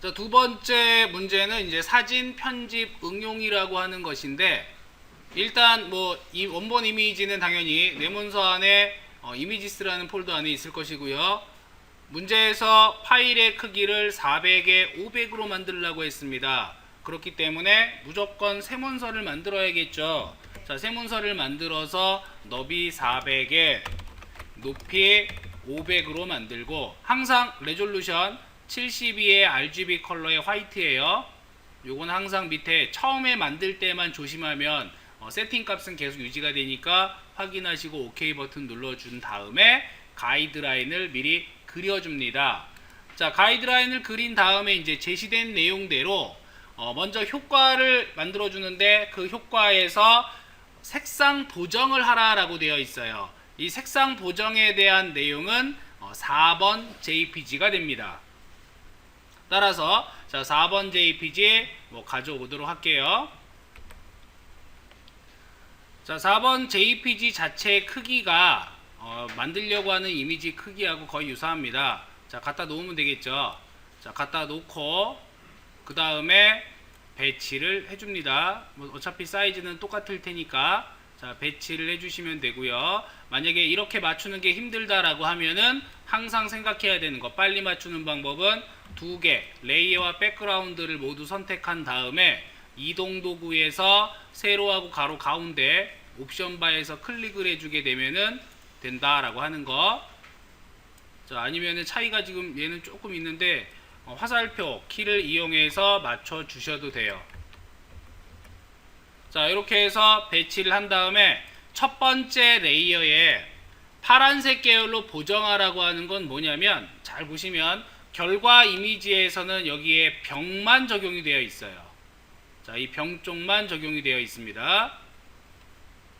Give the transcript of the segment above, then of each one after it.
자, 두 번째 문제는 이제 사진 편집 응용이라고 하는 것인데, 일단 뭐 이 원본 이미지는 당연히 내 문서 안에 이미지스라는 폴더 안에 있을 것이고요. 문제에서 파일의 크기를 400에 500으로 만들려고 했습니다. 그렇기 때문에 무조건 새 문서를 만들어야겠죠. 자, 새 문서를 만들어서 너비 400에 높이 500으로 만들고, 항상 레졸루션 72의 RGB 컬러의 화이트예요. 요건 항상 밑에 처음에 만들 때만 조심하면 세팅 값은 계속 유지가 되니까 확인하시고 OK 버튼 눌러준 다음에 가이드라인을 미리 그려줍니다. 자, 가이드라인을 그린 다음에 이제 제시된 내용대로 먼저 효과를 만들어 주는데, 그 효과에서 색상 보정을 하라라고 되어 있어요. 이 색상 보정에 대한 내용은 4번 JPG가 됩니다. 따라서 자, 4번 JPG 가져오도록 할게요. 자, 4번 JPG 자체의 크기가 만들려고 하는 이미지 크기하고 거의 유사합니다. 자, 갖다 놓으면 되겠죠. 자, 갖다 놓고 그 다음에 배치를 해줍니다. 어차피 사이즈는 똑같을 테니까 자, 배치를 해주시면 되고요. 만약에 이렇게 맞추는 게 힘들다라고 하면은 항상 생각해야 되는 거, 빨리 맞추는 방법은 두 개 레이어와 백그라운드를 모두 선택한 다음에 이동 도구에서 세로하고 가로 가운데 옵션 바에서 클릭을 해주게 되면은 된다라고 하는 거. 자, 아니면은 차이가 지금 얘는 조금 있는데 화살표 키를 이용해서 맞춰 주셔도 돼요. 자, 이렇게 해서 배치를 한 다음에 첫 번째 레이어에 파란색 계열로 보정하라고 하는 건 뭐냐면, 잘 보시면 결과 이미지에서는 여기에 병만 적용이 되어 있어요. 자, 이 병 쪽만 적용이 되어 있습니다.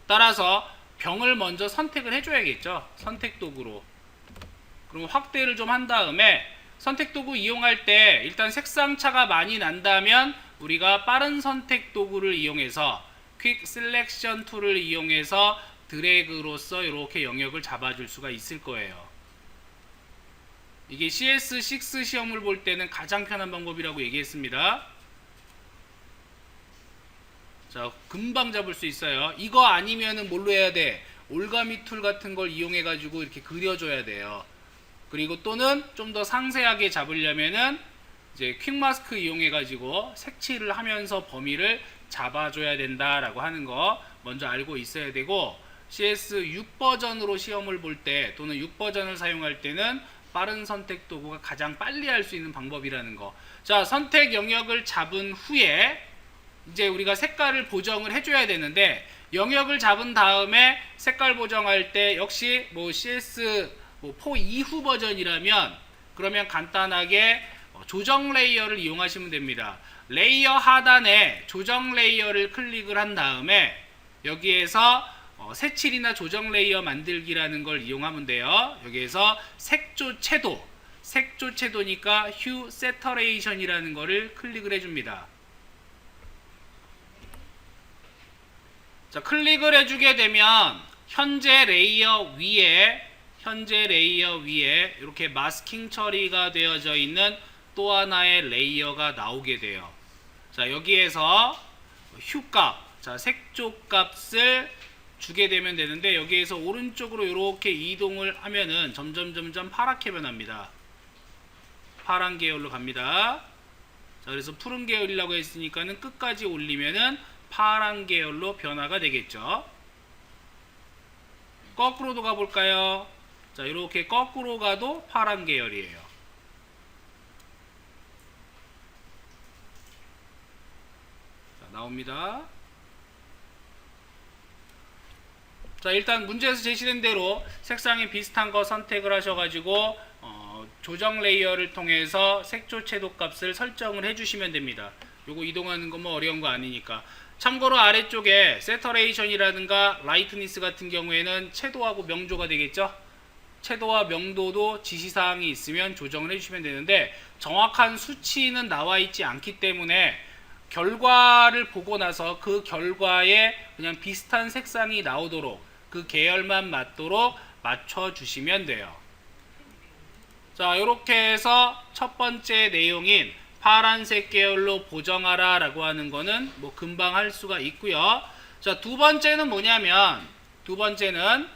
따라서 병을 먼저 선택을 해줘야겠죠. 선택 도구로. 그럼 확대를 좀 한 다음에 선택 도구 이용할 때 일단 색상 차가 많이 난다면 우리가 빠른 선택 도구를 이용해서 퀵 셀렉션 툴을 이용해서 드래그로서 이렇게 영역을 잡아줄 수가 있을 거예요. 이게 CS6 시험을 볼 때는 가장 편한 방법이라고 얘기했습니다. 자, 금방 잡을 수 있어요. 이거 아니면은 뭘로 해야 돼? 올가미 툴 같은 걸 이용해 가지고 이렇게 그려줘야 돼요. 그리고 또는 좀 더 상세하게 잡으려면은 이제 퀵 마스크 이용해 가지고 색칠을 하면서 범위를 잡아줘야 된다라고 하는 거 먼저 알고 있어야 되고, CS 6 버전으로 시험을 볼 때 또는 6 버전을 사용할 때는 빠른 선택 도구가 가장 빨리 할 수 있는 방법이라는 거. 자, 선택 영역을 잡은 후에 이제 우리가 색깔을 보정을 해줘야 되는데, 영역을 잡은 다음에 색깔 보정할 때 역시 CS 4 이후 버전이라면 그러면 간단하게 조정 레이어를 이용하시면 됩니다. 레이어 하단에 조정 레이어를 클릭을 한 다음에 여기에서 색칠이나 조정 레이어 만들기라는 걸 이용하면 돼요. 여기에서 색조 채도, 색조 채도니까 휴 세터레이션이라는 거를 클릭을 해줍니다. 자, 클릭을 해주게 되면 현재 레이어 위에 이렇게 마스킹 처리가 되어져 있는 또 하나의 레이어가 나오게 돼요. 자, 여기에서 휴 값, 자, 색조 값을 주게 되면 되는데, 여기에서 오른쪽으로 이렇게 이동을 하면은 점점 파랗게 변합니다. 파란 계열로 갑니다. 자, 그래서 푸른 계열이라고 했으니까는 끝까지 올리면은 파란 계열로 변화가 되겠죠. 거꾸로도 가볼까요? 자, 이렇게 거꾸로 가도 파란 계열이에요. 자, 나옵니다. 자, 일단 문제에서 제시된 대로 색상이 비슷한 거 선택을 하셔가지고 조정 레이어를 통해서 색조 채도 값을 설정을 해주시면 됩니다. 요거 이동하는 거 뭐 어려운 거 아니니까. 참고로 아래쪽에 세터레이션이라든가 라이트니스 같은 경우에는 채도하고 명조가 되겠죠. 채도와 명도도 지시사항이 있으면 조정을 해주시면 되는데, 정확한 수치는 나와 있지 않기 때문에 결과를 보고 나서 그 결과에 그냥 비슷한 색상이 나오도록, 그 계열만 맞도록 맞춰주시면 돼요. 자, 이렇게 해서 첫 번째 내용인 파란색 계열로 보정하라 라고 하는 거는 뭐 금방 할 수가 있고요. 자, 두 번째는 뭐냐면, 두 번째는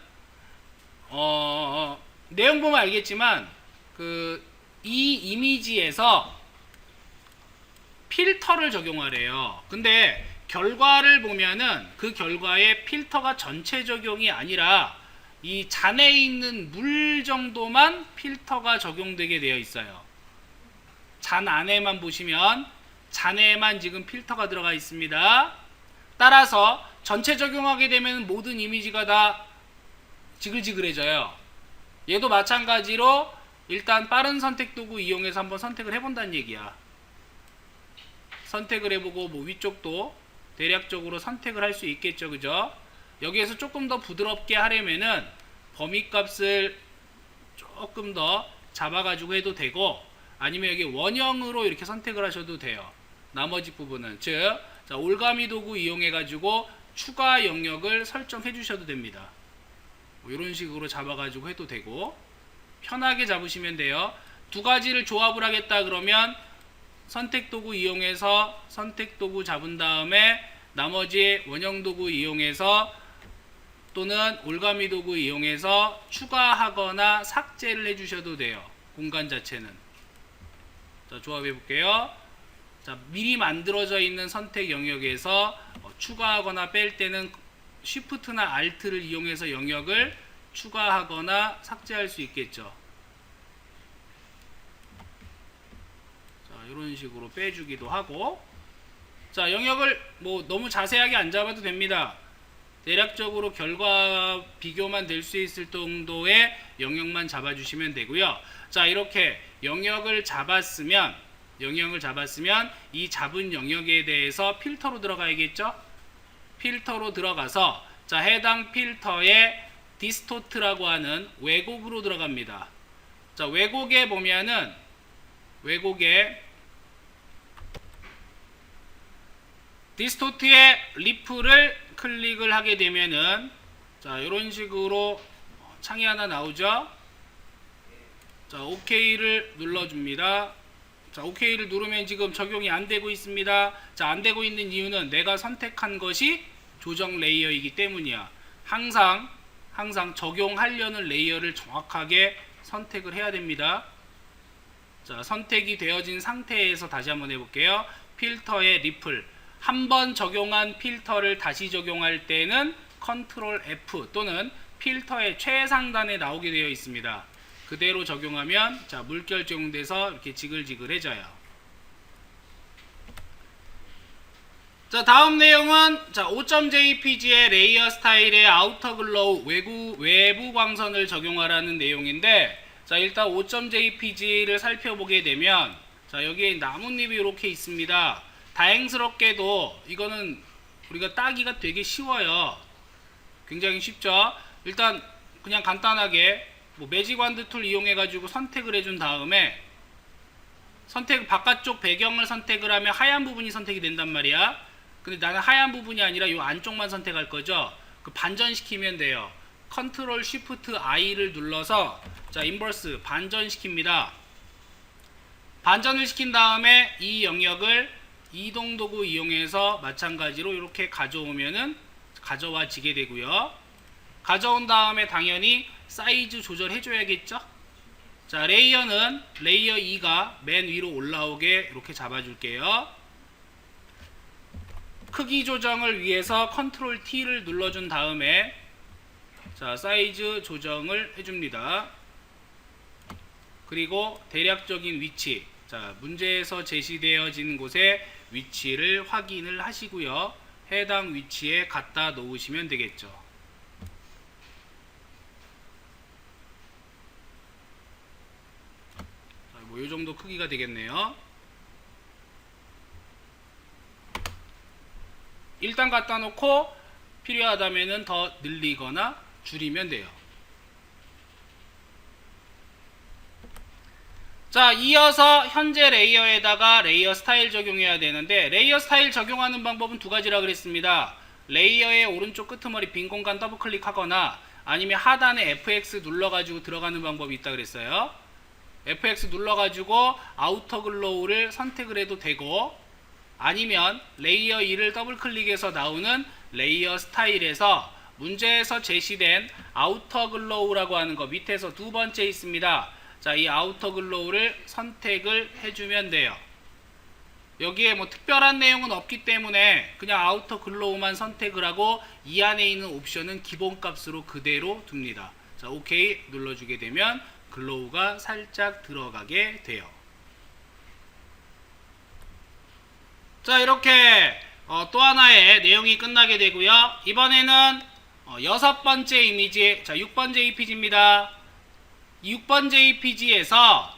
내용 보면 알겠지만 이 이미지에서 필터를 적용하래요. 근데 결과를 보면은 그 결과에 필터가 전체 적용이 아니라 이 잔에 있는 물 정도만 필터가 적용되게 되어 있어요. 잔 안에만 보시면 잔에만 지금 필터가 들어가 있습니다. 따라서 전체 적용하게 되면 모든 이미지가 다 지글지글해져요. 얘도 마찬가지로 일단 빠른 선택 도구 이용해서 한번 선택을 해본다는 얘기야. 선택을 해보고 뭐 위쪽도 대략적으로 선택을 할 수 있겠죠, 그죠? 여기에서 조금 더 부드럽게 하려면은 범위값을 조금 더 잡아가지고 해도 되고, 아니면 여기 원형으로 이렇게 선택을 하셔도 돼요. 나머지 부분은 즉, 자, 올가미 도구 이용해가지고 추가 영역을 설정해 주셔도 됩니다. 뭐 이런 식으로 잡아가지고 해도 되고, 편하게 잡으시면 돼요. 두 가지를 조합을 하겠다 그러면 선택 도구 이용해서 선택 도구 잡은 다음에 나머지 원형 도구 이용해서 또는 올가미 도구 이용해서 추가하거나 삭제를 해주셔도 돼요. 공간 자체는. 자, 조합해 볼게요. 자, 미리 만들어져 있는 선택 영역에서 추가하거나 뺄 때는 Shift나 Alt를 이용해서 영역을 추가하거나 삭제할 수 있겠죠. 자, 이런 식으로 빼주기도 하고, 자, 영역을 뭐 너무 자세하게 안 잡아도 됩니다. 대략적으로 결과 비교만 될 수 있을 정도의 영역만 잡아주시면 되고요. 자, 이렇게 영역을 잡았으면 이 잡은 영역에 대해서 필터로 들어가야겠죠? 필터로 들어가서, 자, 해당 필터에 디스토트라고 하는 왜곡으로 들어갑니다. 자, 왜곡에 보면은 왜곡에 디스토트의 리플을 클릭을 하게 되면은, 자, 이런 식으로 창이 하나 나오죠. 자, OK를 눌러줍니다. 자, OK를 누르면 지금 적용이 안 되고 있습니다. 자, 안 되고 있는 이유는 내가 선택한 것이 조정 레이어이기 때문이야. 항상 적용하려는 레이어를 정확하게 선택을 해야 됩니다. 자, 선택이 되어진 상태에서 다시 한번 해볼게요. 필터의 리플. 한번 적용한 필터를 다시 적용할 때는 컨트롤 F 또는 필터의 최상단에 나오게 되어 있습니다. 그대로 적용하면, 자, 물결 적용돼서 이렇게 지글지글해져요. 자, 다음 내용은, 자, 5.jpg의 레이어 스타일의 아우터 글로우 외부 광선을 적용하라는 내용인데, 자, 일단 5.jpg를 살펴보게 되면, 자, 여기에 나뭇잎이 이렇게 있습니다. 다행스럽게도 이거는 우리가 따기가 되게 쉬워요. 굉장히 쉽죠. 일단 그냥 간단하게 뭐 매직 완드 툴 이용해 가지고 선택을 해준 다음에 바깥쪽 배경을 선택을 하면 하얀 부분이 선택이 된단 말이야. 근데 나는 하얀 부분이 아니라 이 안쪽만 선택할 거죠. 그 반전시키면 돼요. 컨트롤 쉬프트 I를 눌러서, 자, 인버스 반전시킵니다. 반전을 시킨 다음에 이 영역을 이동 도구 이용해서 마찬가지로 이렇게 가져와지게 되고요. 가져온 다음에 당연히 사이즈 조절해 줘야겠죠. 자, 레이어는 레이어 2가 맨 위로 올라오게 이렇게 잡아줄게요. 크기 조정을 위해서 컨트롤 T를 눌러준 다음에, 자, 사이즈 조정을 해줍니다. 그리고 대략적인 위치, 자, 문제에서 제시되어진 곳의 위치를 확인을 하시고요. 해당 위치에 갖다 놓으시면 되겠죠. 자, 뭐 이 정도 크기가 되겠네요. 일단 갖다 놓고 필요하다면 더 늘리거나 줄이면 돼요. 자, 이어서 현재 레이어에다가 레이어 스타일 적용해야 되는데, 레이어 스타일 적용하는 방법은 두 가지라 그랬습니다. 레이어의 오른쪽 끄트머리 빈 공간 더블 클릭하거나 아니면 하단에 FX 눌러가지고 들어가는 방법이 있다 그랬어요. FX 눌러가지고 아우터 글로우를 선택을 해도 되고, 아니면 레이어 2를 더블 클릭해서 나오는 레이어 스타일에서 문제에서 제시된 아우터 글로우라고 하는 거 밑에서 두 번째 있습니다. 자, 이 아우터 글로우를 선택을 해주면 돼요. 여기에 뭐 특별한 내용은 없기 때문에 그냥 아우터 글로우만 선택을 하고 이 안에 있는 옵션은 기본값으로 그대로 둡니다. 자, 오케이 눌러주게 되면 글로우가 살짝 들어가게 돼요. 자, 이렇게 또 하나의 내용이 끝나게 되고요. 이번에는 6번째 이미지, 자 6번 JPG입니다. 6번 JPG에서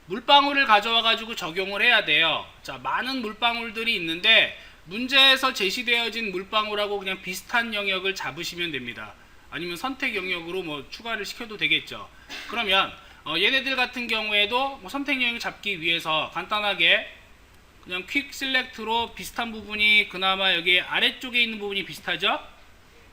물방울을 가져와 가지고 적용을 해야 돼요. 자, 많은 물방울들이 있는데 문제에서 제시되어진 물방울하고 그냥 비슷한 영역을 잡으시면 됩니다. 아니면 선택 영역으로 뭐 추가를 시켜도 되겠죠. 그러면 얘네들 같은 경우에도 뭐 선택 영역 잡기 위해서 간단하게 그냥 퀵 셀렉트로 비슷한 부분이 그나마 여기 아래쪽에 있는 부분이 비슷하죠.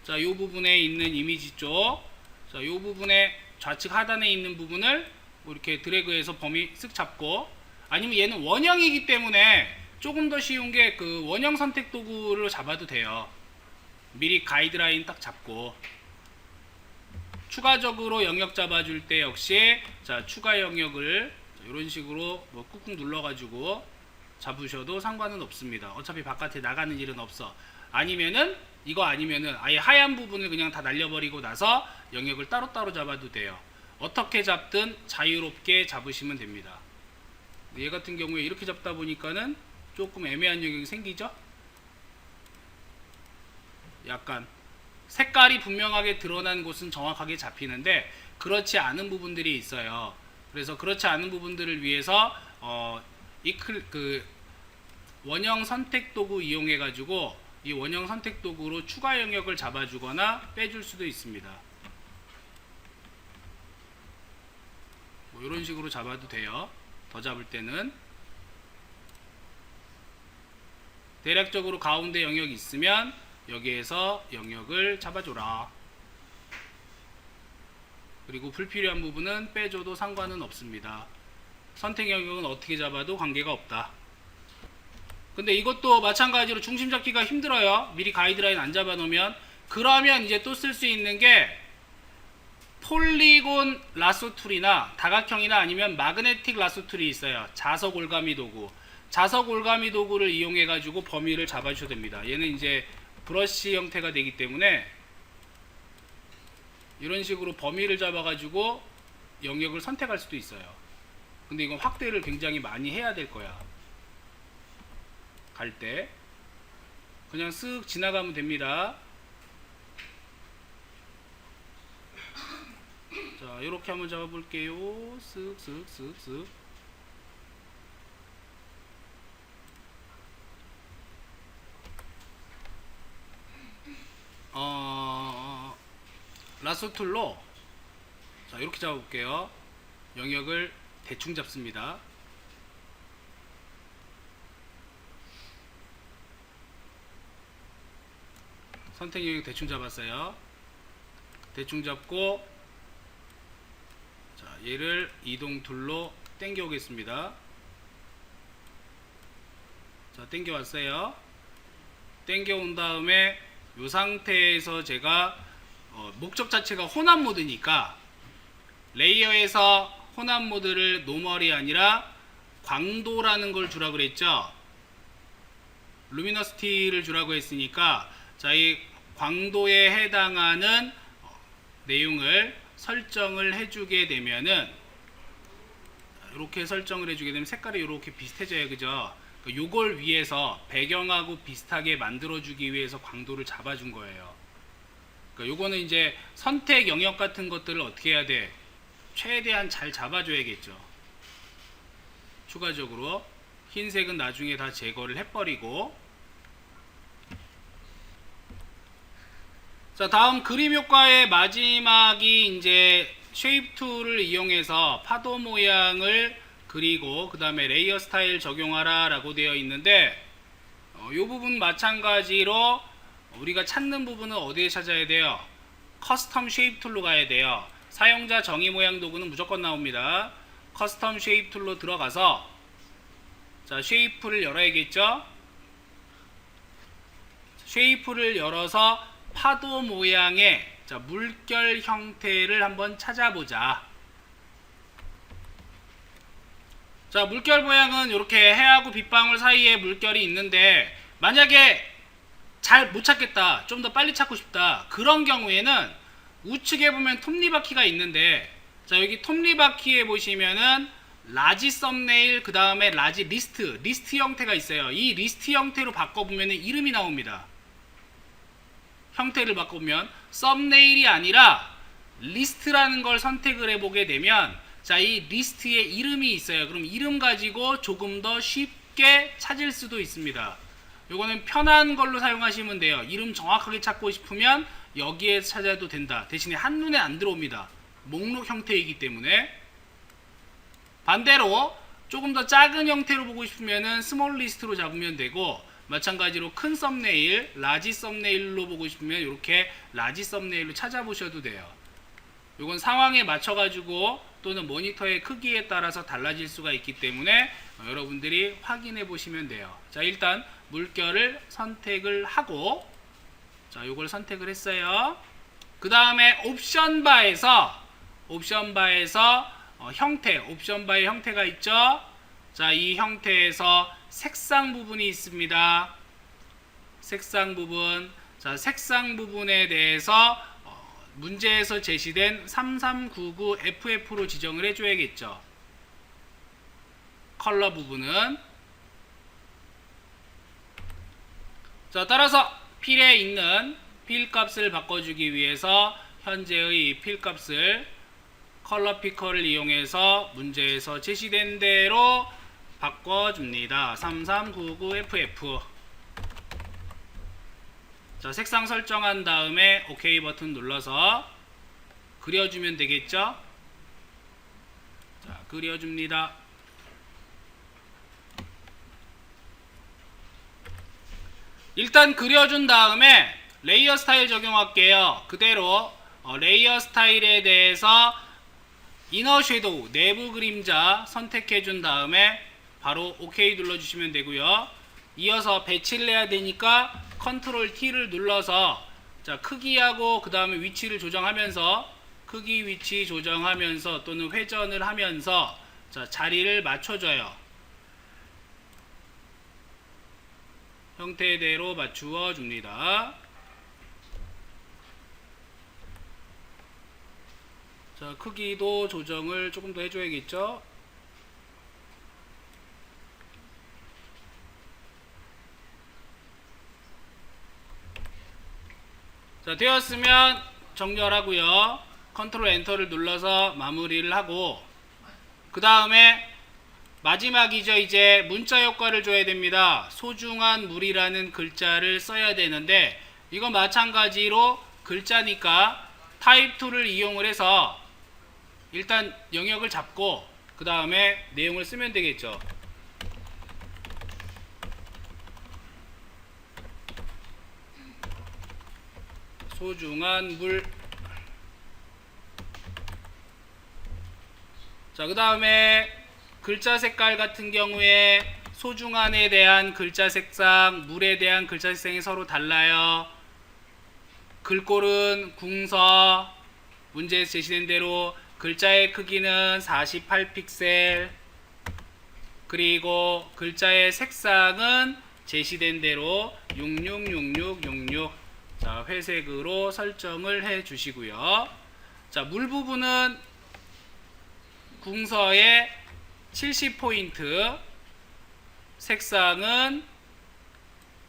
자, 이 부분에 있는 이미지 쪽, 자, 이 부분에 좌측 하단에 있는 부분을 뭐 이렇게 드래그해서 범위 쓱 잡고, 아니면 얘는 원형이기 때문에 조금 더 쉬운 게 그 원형 선택 도구로 잡아도 돼요. 미리 가이드라인 딱 잡고, 추가적으로 영역 잡아줄 때 역시 자 추가 영역을 이런 식으로 뭐 꾹꾹 눌러가지고 잡으셔도 상관은 없습니다. 어차피 바깥에 나가는 일은 없어. 아니면은 이거 아니면은 아예 하얀 부분을 그냥 다 날려버리고 나서 영역을 따로따로 잡아도 돼요. 어떻게 잡든 자유롭게 잡으시면 됩니다. 얘 같은 경우에 이렇게 잡다 보니까는 조금 애매한 영역이 생기죠? 약간 색깔이 분명하게 드러난 곳은 정확하게 잡히는데 그렇지 않은 부분들이 있어요. 그래서 그렇지 않은 부분들을 위해서 그 원형 선택 도구 이용해 가지고 이 원형 선택 도구로 추가 영역을 잡아주거나 빼줄 수도 있습니다. 뭐 이런 식으로 잡아도 돼요. 더 잡을 때는 대략적으로 가운데 영역이 있으면 여기에서 영역을 잡아줘라. 그리고 불필요한 부분은 빼줘도 상관은 없습니다. 선택 영역은 어떻게 잡아도 관계가 없다. 근데 이것도 마찬가지로 중심 잡기가 힘들어요. 미리 가이드라인 안 잡아 놓으면. 그러면 이제 또 쓸 수 있는 게 폴리곤 라쏘 툴이나 다각형이나 아니면 마그네틱 라쏘 툴이 있어요. 자석 올가미 도구. 자석 올가미 도구를 이용해 가지고 범위를 잡아 주셔도 됩니다. 얘는 이제 브러쉬 형태가 되기 때문에 이런 식으로 범위를 잡아 가지고 영역을 선택할 수도 있어요. 근데 이건 확대를 굉장히 많이 해야 될 거야. 갈 때 그냥 쓱 지나가면 됩니다. 자, 이렇게 한번 잡아볼게요. 쓱쓱쓱쓱. 라쏘 툴로 자 이렇게 잡아볼게요. 영역을 대충 잡습니다. 선택 영역 대충 잡았어요. 대충 잡고 자 얘를 이동 툴로 당겨 오겠습니다. 자 당겨 왔어요. 당겨 온 다음에 이 상태에서 제가 목적 자체가 혼합 모드니까 레이어에서 혼합 모드를 노멀이 아니라 광도라는 걸 주라고 그랬죠. 루미너시티를 주라고 했으니까 자, 이 광도에 해당하는 내용을 설정을 해주게 되면은 이렇게 설정을 해주게 되면 색깔이 이렇게 비슷해져요. 그죠? 요걸 위해서 배경하고 비슷하게 만들어주기 위해서 광도를 잡아준 거예요. 요거는 이제 선택 영역 같은 것들을 어떻게 해야 돼? 최대한 잘 잡아줘야겠죠. 추가적으로 흰색은 나중에 다 제거를 해버리고, 자 다음 그림 효과의 마지막이 이제 쉐입 툴을 이용해서 파도 모양을 그리고 그 다음에 레이어 스타일 적용하라 라고 되어 있는데 이 부분 마찬가지로 우리가 찾는 부분은 어디에 찾아야 돼요? 커스텀 쉐입 툴로 가야 돼요. 사용자 정의 모양 도구는 무조건 나옵니다. 커스텀 쉐입 툴로 들어가서 자, 쉐이프를 열어야겠죠? 쉐이프를 열어서 파도 모양의 자, 물결 형태를 한번 찾아보자. 자, 물결 모양은 이렇게 해하고 빗방울 사이에 물결이 있는데 만약에 잘 못 찾겠다, 좀 더 빨리 찾고 싶다, 그런 경우에는 우측에 보면 톱니바퀴가 있는데 자, 여기 톱니바퀴에 보시면은 라지 썸네일 그 다음에 라지 리스트 형태가 있어요. 이 리스트 형태로 바꿔보면 이름이 나옵니다. 형태를 바꾸면 썸네일이 아니라 리스트라는 걸 선택을 해보게 되면 자, 이 리스트에 이름이 있어요. 그럼 이름 가지고 조금 더 쉽게 찾을 수도 있습니다. 요거는 편한 걸로 사용하시면 돼요. 이름 정확하게 찾고 싶으면 여기에 찾아도 된다. 대신에 한눈에 안 들어옵니다. 목록 형태이기 때문에. 반대로 조금 더 작은 형태로 보고 싶으면은 스몰 리스트로 잡으면 되고, 마찬가지로 큰 썸네일, 라지 썸네일로 보고 싶으면 이렇게 라지 썸네일로 찾아보셔도 돼요. 이건 상황에 맞춰가지고 또는 모니터의 크기에 따라서 달라질 수가 있기 때문에 여러분들이 확인해 보시면 돼요. 자, 일단 물결을 선택을 하고, 자, 요걸 선택을 했어요. 그 다음에 옵션 바에서 형태, 옵션 바의 형태가 있죠. 자, 이 형태에서 색상 부분이 있습니다. 색상 부분. 자, 색상 부분에 대해서 문제에서 제시된 3399FF로 지정을 해줘야겠죠. 컬러 부분은. 자, 따라서 필에 있는 필 값을 바꿔주기 위해서 현재의 필 값을 컬러 피커를 이용해서 문제에서 제시된 대로 바꿔줍니다. 3399FF. 자, 색상 설정한 다음에 OK 버튼 눌러서 그려주면 되겠죠? 자, 그려줍니다. 일단 그려준 다음에 레이어 스타일 적용할게요. 그대로 레이어 스타일에 대해서 이너 섀도우, 내부 그림자 선택해 준 다음에 바로 OK 눌러주시면 되고요. 이어서 배치를 해야 되니까 컨트롤 T를 눌러서 자, 크기하고 그 다음에 위치를 조정하면서 크기 위치 조정하면서 또는 회전을 하면서 자, 자리를 맞춰줘요. 형태대로 맞추어 줍니다. 자, 크기도 조정을 조금 더 해줘야겠죠. 자, 되었으면 정렬하고요. 컨트롤 엔터를 눌러서 마무리를 하고, 그 다음에 마지막이죠. 이제 문자 효과를 줘야 됩니다. 소중한 물이라는 글자를 써야 되는데, 이건 마찬가지로 글자니까 타입 툴을 이용을 해서 일단 영역을 잡고 그 다음에 내용을 쓰면 되겠죠. 소중한 물. 자, 그 다음에 글자 색깔 같은 경우에 소중한에 대한 글자 색상, 물에 대한 글자 색상이 서로 달라요. 글꼴은 궁서, 문제에서 제시된 대로 글자의 크기는 48픽셀, 그리고 글자의 색상은 제시된 대로 666666. 자, 회색으로 설정을 해 주시고요. 자, 물 부분은 궁서의 70포인트, 색상은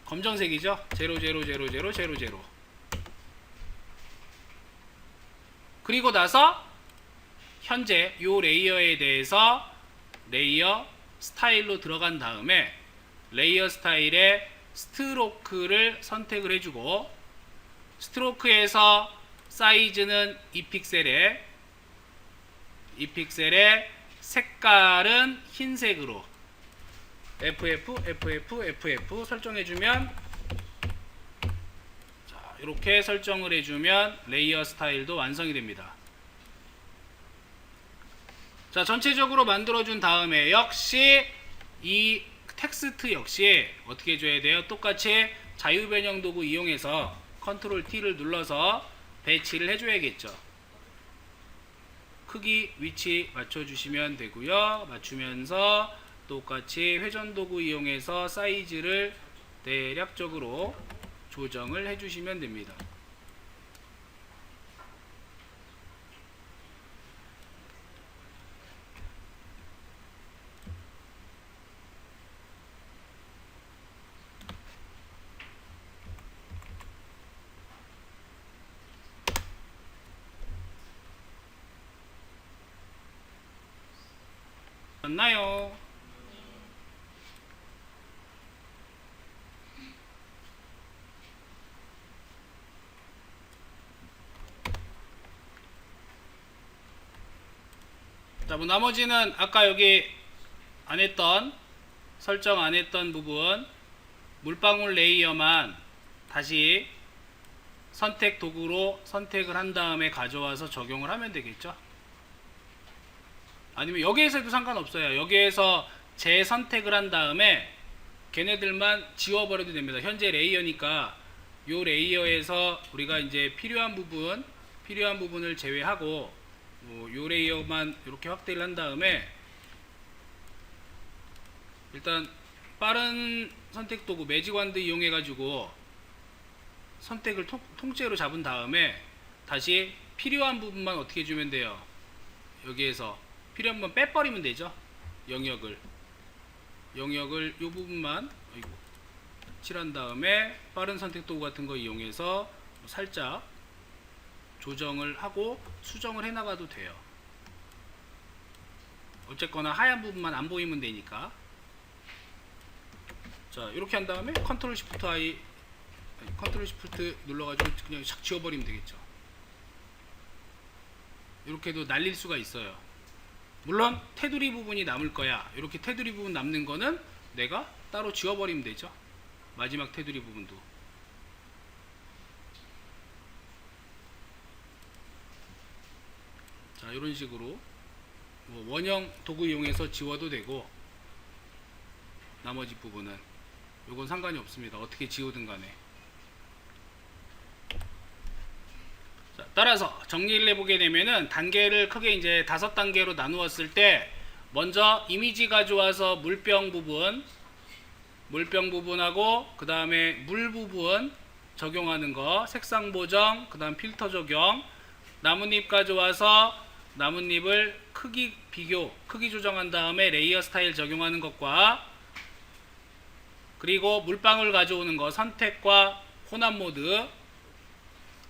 검정색이죠. 000000. 그리고 나서 현재 이 레이어에 대해서 레이어 스타일로 들어간 다음에 레이어 스타일에 스트로크를 선택을 해주고, 스트로크에서 사이즈는 2픽셀에 색깔은 흰색으로 FF 설정해주면, 자, 이렇게 설정을 해주면 레이어 스타일도 완성이 됩니다. 자, 전체적으로 만들어준 다음에 역시 이 텍스트 역시 어떻게 해줘야 돼요? 똑같이 자유변형 도구 이용해서 컨트롤 T를 눌러서 배치를 해줘야겠죠. 크기, 위치 맞춰주시면 되고요. 맞추면서 똑같이 회전 도구 이용해서 사이즈를 대략적으로 조정을 해주시면 됩니다. 맞나요? 자, 뭐 나머지는 아까 여기 안 했던 설정 안 했던 부분 물방울 레이어만 다시 선택 도구로 선택을 한 다음에 가져와서 적용을 하면 되겠죠. 아니면 여기에서 해도 상관없어요. 여기에서 재선택을 한 다음에 걔네들만 지워버려도 됩니다. 현재 레이어니까 요 레이어에서 우리가 이제 필요한 부분을 제외하고 요 레이어만 이렇게 확대를 한 다음에 일단 빠른 선택 도구 매직 완드 이용해 가지고 선택을 통째로 잡은 다음에 다시 필요한 부분만 어떻게 해주면 돼요. 여기에서 필요한 부분 빼버리면 되죠. 영역을 요 부분만 칠한 다음에 빠른 선택 도구 같은 거 이용해서 살짝 조정을 하고 수정을 해 나가도 돼요. 어쨌거나 하얀 부분만 안 보이면 되니까. 자, 이렇게 한 다음에 컨트롤 시프트 눌러가지고 그냥 샥 지워버리면 되겠죠. 이렇게도 날릴 수가 있어요. 물론 테두리 부분이 남을 거야. 이렇게 테두리 부분 남는 거는 내가 따로 지워버리면 되죠. 마지막 테두리 부분도. 자, 이런 식으로 원형 도구 이용해서 지워도 되고 나머지 부분은 요건 상관이 없습니다. 어떻게 지우든 간에. 자, 따라서 정리를 해보게 되면은 단계를 크게 이제 5단계로 나누었을 때 먼저 이미지 가져와서 물병 부분하고 그 다음에 물 부분 적용하는 거, 색상 보정, 그 다음 필터 적용, 나뭇잎 가져와서 나뭇잎을 크기 조정한 다음에 레이어 스타일 적용하는 것과 그리고 물방울 가져오는 거 선택과 혼합 모드,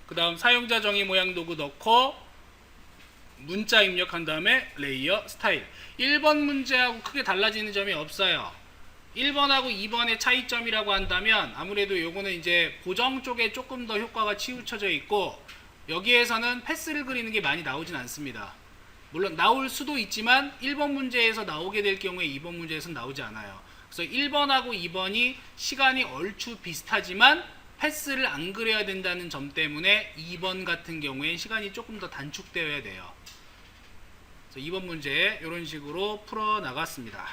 그 다음 사용자 정의 모양 도구 넣고 문자 입력한 다음에 레이어 스타일. 1번 문제하고 크게 달라지는 점이 없어요. 1번하고 2번의 차이점이라고 한다면 아무래도 요거는 이제 보정 쪽에 조금 더 효과가 치우쳐져 있고 여기에서는 패스를 그리는 게 많이 나오진 않습니다. 물론 나올 수도 있지만 1번 문제에서 나오게 될 경우에 2번 문제에서는 나오지 않아요. 그래서 1번하고 2번이 시간이 얼추 비슷하지만 패스를 안 그려야 된다는 점 때문에 2번 같은 경우에 시간이 조금 더 단축되어야 돼요. 그래서 2번 문제 이런 식으로 풀어 나갔습니다.